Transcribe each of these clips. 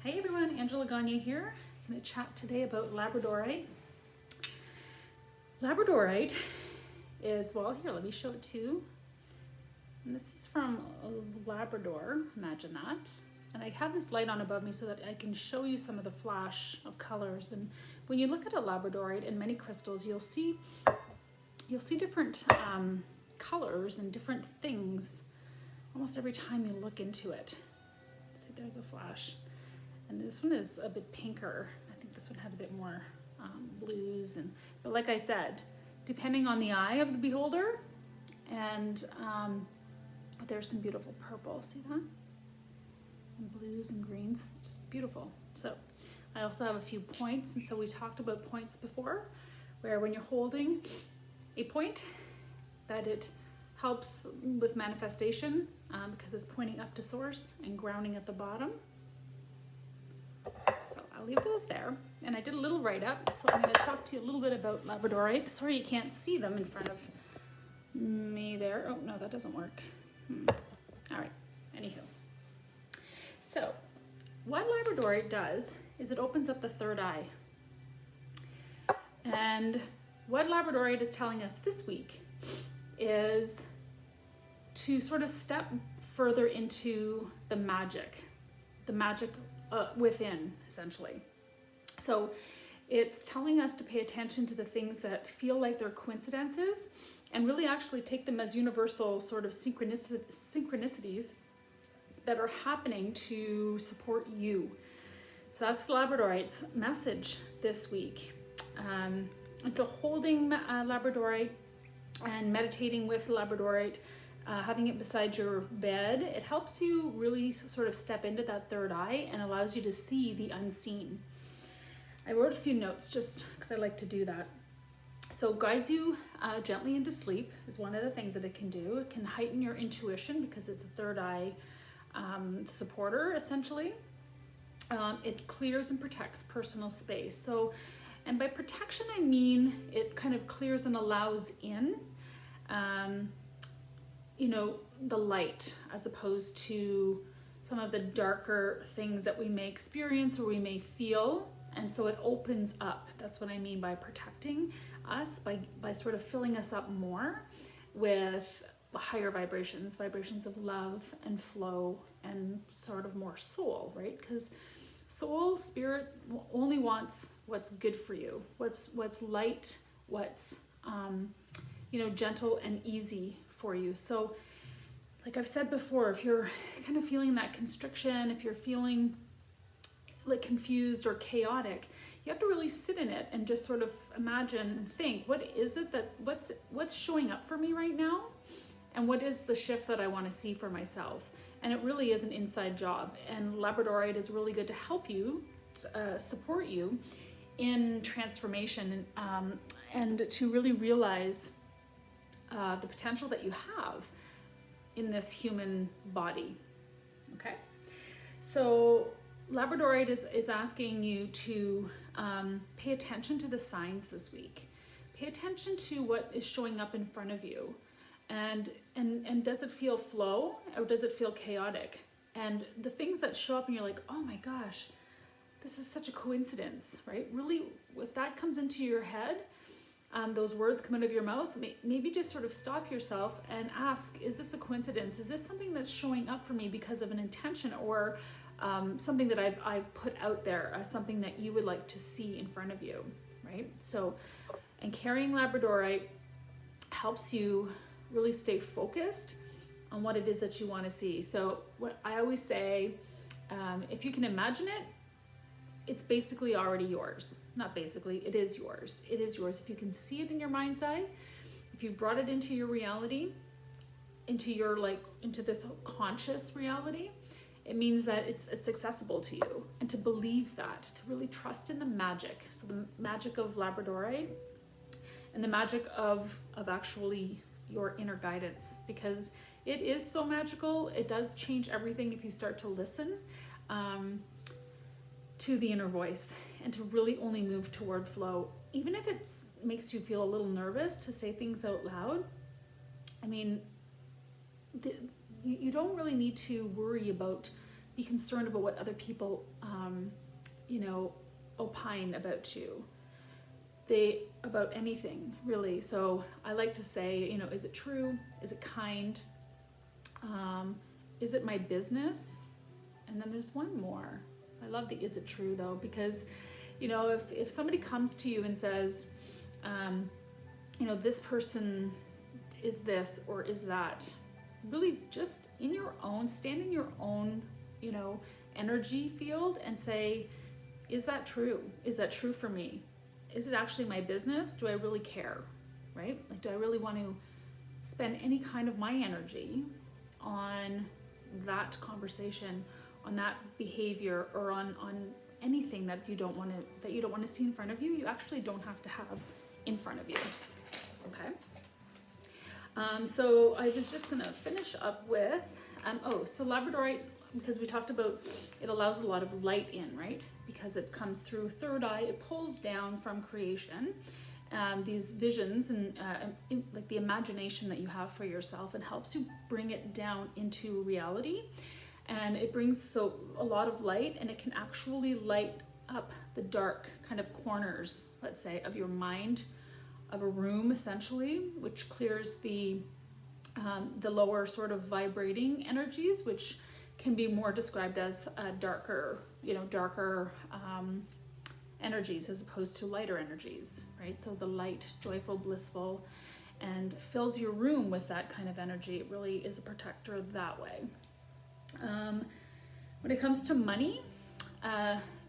Hey everyone, Angela Gagne here. I'm going to chat today about Labradorite. Labradorite is, well, here, let me show it to you. And this is from Labrador, imagine that. And I have this light on above me so that I can show you some of the flash of colors. And when you look at a Labradorite and many crystals, you'll see different colors and different things almost every time you look into it. See, there's a flash. And this one is a bit pinker. I think this one had a bit more blues. But like I said, depending on the eye of the beholder, and there's some beautiful purple, see that? And blues and greens, it's just beautiful. So I also have a few points, and so we talked about points before, where when you're holding a point, that it helps with manifestation because it's pointing up to source and grounding at the bottom. So I'll leave those there. And I did a little write-up, so I'm going to talk to you a little bit about Labradorite. Sorry you can't see them in front of me there. Oh, no, that doesn't work. All right, anywho. So what Labradorite does is it opens up the third eye. And what Labradorite is telling us this week is to sort of step further into the magic within, essentially. So it's telling us to pay attention to the things that feel like they're coincidences and really actually take them as universal sort of synchronicities that are happening to support you. So that's Labradorite's message this week. And so holding Labradorite and meditating with Labradorite, having it beside your bed, it helps you really sort of step into that third eye and allows you to see the unseen. I wrote a few notes just because I like to do that. So guides you gently into sleep is one of the things that it can do. It can heighten your intuition because it's a third eye supporter, essentially. It clears and protects personal space. So, and by protection, I mean it kind of clears and allows in the light, as opposed to some of the darker things that we may experience or we may feel. And so it opens up. That's what I mean by protecting us, by sort of filling us up more with higher vibrations of love and flow and sort of more soul, right? Because soul, spirit only wants what's good for you, what's light, what's gentle and easy for you. So like I've said before, if you're kind of feeling that constriction, if you're feeling like confused or chaotic, you have to really sit in it and just sort of imagine and think, what is it that what's showing up for me right now, and what is the shift that I want to see for myself? And it really is an inside job, and Labradorite is really good to help you, support you in transformation, and to really realize the potential that you have in this human body. Okay, so Labradorite is asking you to pay attention to the signs this week. Pay attention to what is showing up in front of you, and does it feel flow or does it feel chaotic? And the things that show up and you're like, oh my gosh, this is such a coincidence, right? Really, if that comes into your head, those words come out of your mouth, maybe just sort of stop yourself and ask, is this a coincidence? Is this something that's showing up for me because of an intention, or something that I've put out there, something that you would like to see in front of you, right? So, and carrying Labradorite helps you really stay focused on what it is that you want to see. So what I always say, if you can imagine it, it's basically already yours. Not basically, it is yours. It is yours. If you can see it in your mind's eye, if you've brought it into your reality, into this conscious reality, it means that it's accessible to you. And to believe that, to really trust in the magic. So the magic of Labradorite and the magic of actually your inner guidance, because it is so magical. It does change everything if you start to listen to the inner voice and to really only move toward flow. Even if it makes you feel a little nervous to say things out loud, I mean, you don't really need to worry about be concerned about what other people, opine about you. About anything, really. So I like to say, is it true? Is it kind? Is it my business? And then there's one more. I love the is it true though, because, if somebody comes to you and says, this person is this or is that, really just stand in your own, energy field and say, is that true? Is that true for me? Is it actually my business? Do I really care, right? Like, do I really want to spend any kind of my energy on that conversation, on that behavior, or on anything that you don't want to see in front of you? You actually don't have to have in front of you. Okay. So I was just gonna finish up with so Labradorite, because we talked about it allows a lot of light in, right? Because it comes through third eye, it pulls down from creation, these visions and like the imagination that you have for yourself, and helps you bring it down into reality. And it brings a lot of light, and it can actually light up the dark kind of corners, let's say, of your mind, of a room essentially, which clears the lower sort of vibrating energies, which can be more described as darker energies as opposed to lighter energies, right? So the light, joyful, blissful, and fills your room with that kind of energy. It really is a protector that way. When it comes to money,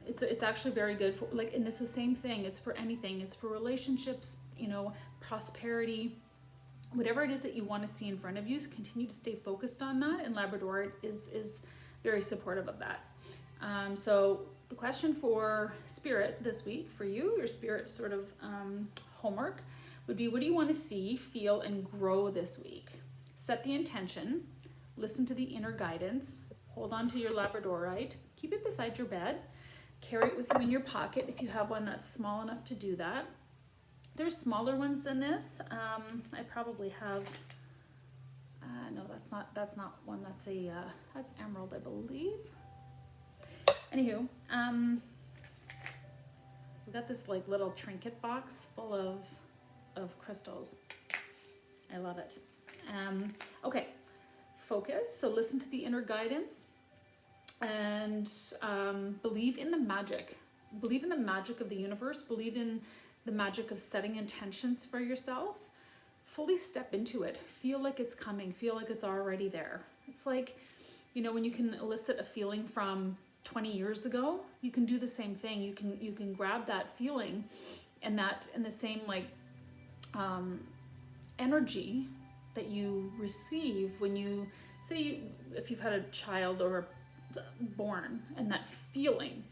it's actually very good for, like, and it's the same thing. It's for anything. It's for relationships, prosperity, whatever it is that you want to see in front of you. Continue to stay focused on that, and Labradorite is very supportive of that. So the question for Spirit this week for you, your Spirit sort of homework, would be, what do you want to see, feel, and grow this week? Set the intention, listen to the inner guidance, hold on to your Labradorite, keep it beside your bed, carry it with you in your pocket if you have one that's small enough to do that. There's smaller ones than this. I probably have, no, that's not one, that's emerald, I believe. Anywho, we got this like little trinket box full of crystals. I love it. Okay, focus. So listen to the inner guidance, and believe in the magic. Believe in the magic of the universe. Believe in the magic of setting intentions for yourself. Fully step into it. Feel like it's coming. Feel like it's already there. It's like, when you can elicit a feeling from 20 years ago, you can do the same thing. You can grab that feeling and the same energy that you receive when you say, if you've had a child or born, and that feeling,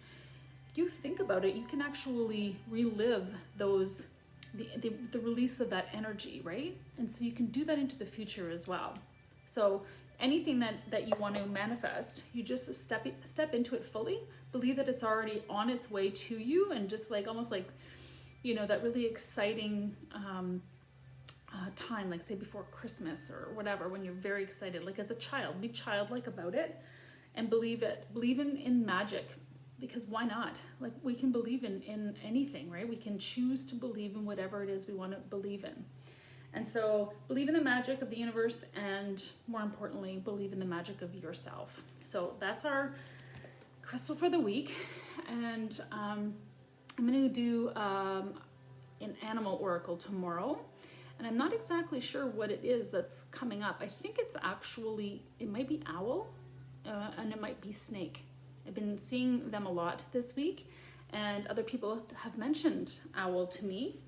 if you think about it, you can actually relive the release of that energy, right? And so you can do that into the future as well. So anything that you want to manifest, you just step into it fully, believe that it's already on its way to you, and just almost like that really exciting time, like say before Christmas or whatever, when you're very excited, like as a child, be childlike about it and believe in magic, because why not? Like, we can believe in anything, right? We can choose to believe in whatever it is we want to believe in. And so believe in the magic of the universe, and more importantly, believe in the magic of yourself. So that's our crystal for the week. And I'm going to do an animal oracle tomorrow. And I'm not exactly sure what it is that's coming up. I think it might be owl, and it might be snake. I've been seeing them a lot this week, and other people have mentioned owl to me.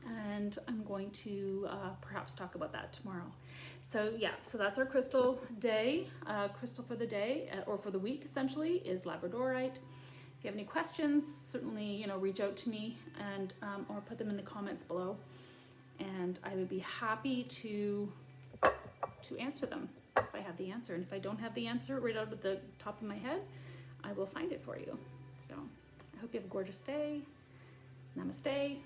And I'm going to perhaps talk about that tomorrow. So yeah, so that's our crystal day. Crystal for the day, or for the week essentially, is Labradorite. If you have any questions, certainly reach out to me, and or put them in the comments below, and I would be happy to answer them if I have the answer. And if I don't have the answer right out of the top of my head, I will find it for you. So I hope you have a gorgeous day. Namaste.